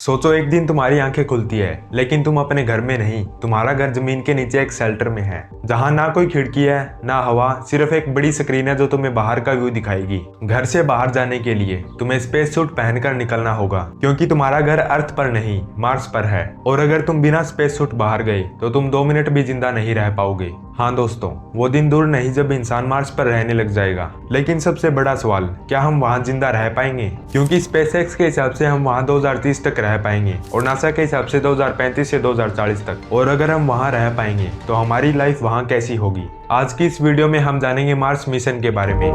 सोचो एक दिन तुम्हारी आंखें खुलती है, लेकिन तुम अपने घर में नहीं, तुम्हारा घर जमीन के नीचे एक शेल्टर में है, जहां ना कोई खिड़की है ना हवा, सिर्फ एक बड़ी स्क्रीन है जो तुम्हें बाहर का व्यू दिखाएगी। घर से बाहर जाने के लिए तुम्हें स्पेस सूट पहनकर निकलना होगा, क्योंकि तुम्हारा घर अर्थ पर नहीं मार्स पर है। और अगर तुम बिना स्पेस सूट बाहर गए तो तुम 2 मिनट भी जिंदा नहीं रह पाओगे। हाँ दोस्तों, वो दिन दूर नहीं जब इंसान मार्स पर रहने लग जाएगा। लेकिन सबसे बड़ा सवाल, क्या हम वहाँ जिंदा रह पाएंगे? क्योंकि स्पेसएक्स के हिसाब से हम वहाँ 2030 तक रह पाएंगे और नासा के हिसाब से 2035 से 2040 तक। और अगर हम वहाँ रह पाएंगे तो हमारी लाइफ वहाँ कैसी होगी? आज की इस वीडियो में हम जानेंगे मार्स मिशन के बारे में।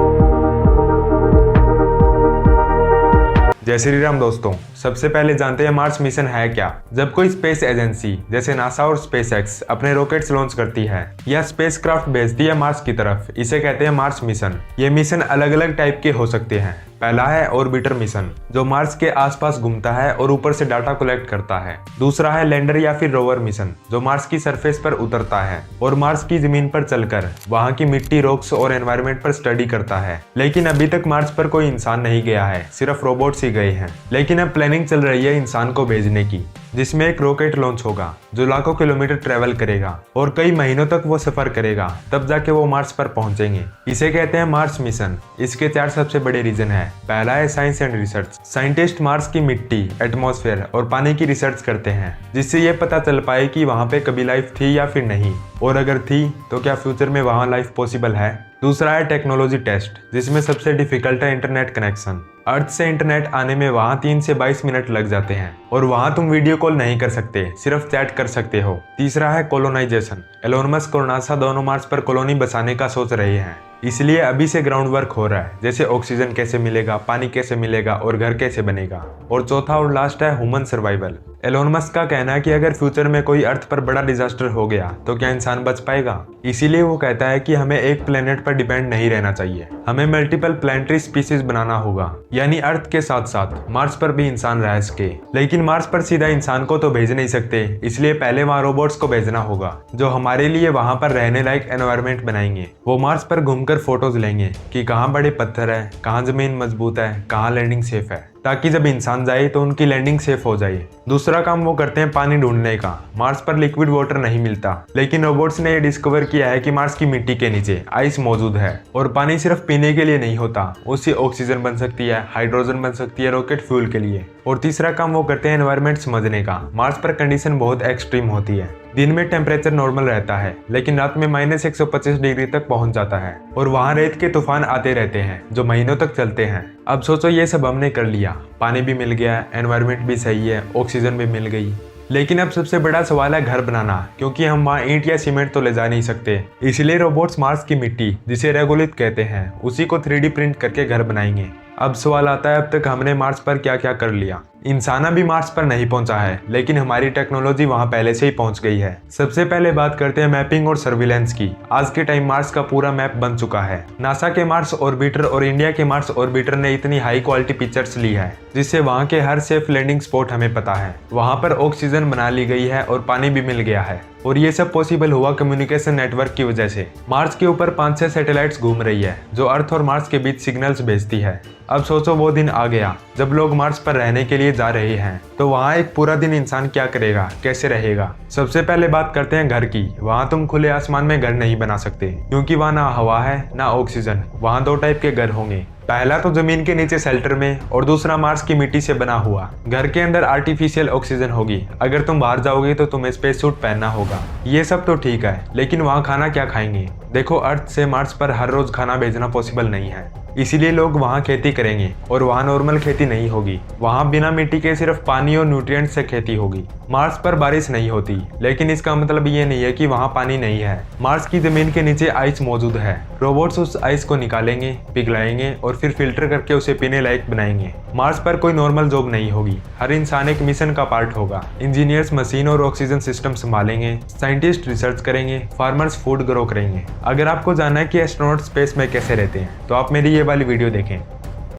जय श्री राम दोस्तों, सबसे पहले जानते हैं मार्स मिशन है क्या। जब कोई स्पेस एजेंसी जैसे नासा और स्पेसएक्स अपने रॉकेट्स लॉन्च करती है या स्पेसक्राफ्ट भेजती है मार्स की तरफ, इसे कहते हैं मार्स मिशन। ये मिशन अलग अलग टाइप के हो सकते हैं। पहला है ऑर्बिटर मिशन, जो मार्स के आसपास घूमता है और ऊपर से डाटा कलेक्ट करता है। दूसरा है लैंडर या फिर रोवर मिशन, जो मार्स की सरफेस पर उतरता है और मार्स की जमीन पर चलकर वहां की मिट्टी, रॉक्स और एनवायरनमेंट पर स्टडी करता है। लेकिन अभी तक मार्स पर कोई इंसान नहीं गया है, सिर्फ रोबोट्स ही गए हैं। लेकिन अब प्लानिंग चल रही है इंसान को भेजने की, जिसमें एक रॉकेट लॉन्च होगा जो लाखों किलोमीटर ट्रेवल करेगा और कई महीनों तक वो सफर करेगा, तब जाके वो मार्स पर पहुंचेंगे। इसे कहते हैं मार्स मिशन। इसके 4 सबसे बड़े रीजन है। पहला है science and research. Scientist Mars की मिट्टी, एटमॉस्फेयर और पानी की रिसर्च करते हैं, जिससे ये पता चल पाए कि वहाँ पे कभी लाइफ थी या फिर नहीं, और अगर थी तो क्या फ्यूचर में वहाँ लाइफ पॉसिबल है। दूसरा है टेक्नोलॉजी टेस्ट, जिसमें सबसे डिफिकल्ट है इंटरनेट कनेक्शन। अर्थ से इंटरनेट आने में वहाँ 3 से 22 मिनट लग जाते हैं और वहाँ तुम वीडियो कॉल नहीं कर सकते, सिर्फ चैट कर सकते हो। तीसरा है कोलोनाइजेशन। एलोन मस्क और नासा दोनों मार्स पर कॉलोनी बसाने का सोच रहे हैं, इसलिए अभी से ग्राउंड वर्क हो रहा है, जैसे ऑक्सीजन कैसे मिलेगा, पानी कैसे मिलेगा और घर कैसे बनेगा। और चौथा और लास्ट है ह्यूमन सर्वाइवल। एलोन मस्क का कहना है कि अगर फ्यूचर में कोई अर्थ पर बड़ा डिजास्टर हो गया तो क्या इंसान बच पाएगा। इसीलिए वो कहता है कि हमें एक प्लेनेट पर डिपेंड नहीं रहना चाहिए, हमें मल्टीपल प्लैनेटरी स्पीसीज बनाना होगा, यानी अर्थ के साथ साथ मार्स पर भी इंसान रह सके। लेकिन मार्स पर सीधा इंसान को तो भेज नहीं सकते, इसलिए पहले वहाँ रोबोट्स को भेजना होगा जो हमारे लिए वहाँ पर रहने लायक एनवायरनमेंट बनाएंगे। वो मार्स पर घूमकर फोटोज लेंगे कि कहाँ बड़े पत्थर है, कहाँ जमीन मजबूत है, कहाँ लैंडिंग सेफ है, ताकि जब इंसान जाए तो उनकी लैंडिंग सेफ हो जाए। दूसरा काम वो करते हैं पानी ढूंढने का। मार्स पर लिक्विड वाटर नहीं मिलता, लेकिन रोबोट्स ने ये डिस्कवर किया है कि मार्स की मिट्टी के नीचे आइस मौजूद है और पानी सिर्फ पीने के लिए नहीं होता, उससे ऑक्सीजन बन सकती है, हाइड्रोजन बन सकती है रॉकेट फ्यूल के लिए। और तीसरा काम वो करते हैं एनवायरनमेंट समझने का। मार्स पर कंडीशन बहुत एक्सट्रीम होती है। दिन में टेम्परेचर नॉर्मल रहता है, लेकिन रात में -125 डिग्री तक पहुंच जाता है और वहां रेत के तूफान आते रहते हैं जो महीनों तक चलते हैं। अब सोचो ये सब हमने कर लिया, पानी भी मिल गया, एनवायरनमेंट भी सही है, ऑक्सीजन भी मिल गई। लेकिन अब सबसे बड़ा सवाल है घर बनाना, क्योंकि हम वहाँ ईंट या सीमेंट तो ले जा नहीं सकते। इसलिए रोबोट्स मार्स की मिट्टी, जिसे रेगोलिथ कहते हैं, उसी को 3D प्रिंट करके घर बनाएंगे। अब सवाल आता है, अब तक हमने मार्स पर क्या क्या कर लिया। इंसान अभी मार्स पर नहीं पहुंचा है, लेकिन हमारी टेक्नोलॉजी वहां पहले से ही पहुंच गई है। सबसे पहले बात करते हैं मैपिंग और सर्विलेंस की। आज के टाइम मार्स का पूरा मैप बन चुका है। नासा के मार्स ऑर्बिटर और इंडिया के मार्स ऑर्बिटर ने इतनी हाई क्वालिटी पिक्चर्स ली है, जिससे वहां के हर सेफ लैंडिंग स्पॉट हमें पता है। वहां पर ऑक्सीजन बना ली गई है और पानी भी मिल गया है, और ये सब पॉसिबल हुआ कम्युनिकेशन नेटवर्क की वजह से। मार्स के ऊपर 5-6 सैटेलाइट्स घूम रही है जो अर्थ और मार्स के बीच सिग्नल्स भेजती है। अब सोचो वो दिन आ गया जब लोग मार्स पर रहने के लिए जा रहे हैं, तो वहाँ एक पूरा दिन इंसान क्या करेगा, कैसे रहेगा। सबसे पहले बात करते हैं घर की। वहाँ तुम खुले आसमान में घर नहीं बना सकते, क्योंकि वहाँ ना हवा है ना ऑक्सीजन। वहाँ 2 टाइप के घर होंगे, पहला तो जमीन के नीचे शेल्टर में, और दूसरा मार्स की मिट्टी से बना हुआ। घर के अंदर आर्टिफिशियल ऑक्सीजन होगी। अगर तुम बाहर जाओगे तो तुम्हें स्पेस सूट पहनना होगा। ये सब तो ठीक है, लेकिन वहाँ खाना क्या खाएंगे? देखो, अर्थ से मार्स पर हर रोज खाना भेजना पॉसिबल नहीं है, इसीलिए लोग वहाँ खेती करेंगे और वहाँ नॉर्मल खेती नहीं होगी। वहाँ बिना मिट्टी के सिर्फ पानी और न्यूट्रिएंट से खेती होगी। मार्स पर बारिश नहीं होती, लेकिन इसका मतलब ये नहीं है कि वहाँ पानी नहीं है। मार्स की जमीन के नीचे आइस मौजूद है। रोबोट्स उस आइस को निकालेंगे, पिघलाएंगे और फिर फिल्टर करके उसे पीने लायक बनाएंगे। मार्स पर कोई नॉर्मल जॉब नहीं होगी, हर इंसान एक मिशन का पार्ट होगा। इंजीनियर्स मशीन और ऑक्सीजन सिस्टम संभालेंगे, साइंटिस्ट रिसर्च करेंगे, फार्मर्स फूड ग्रो करेंगे। अगर आपको जानना है कि एस्ट्रोनॉट स्पेस में कैसे रहते हैं, तो आप मेरी ये वाली वीडियो देखें।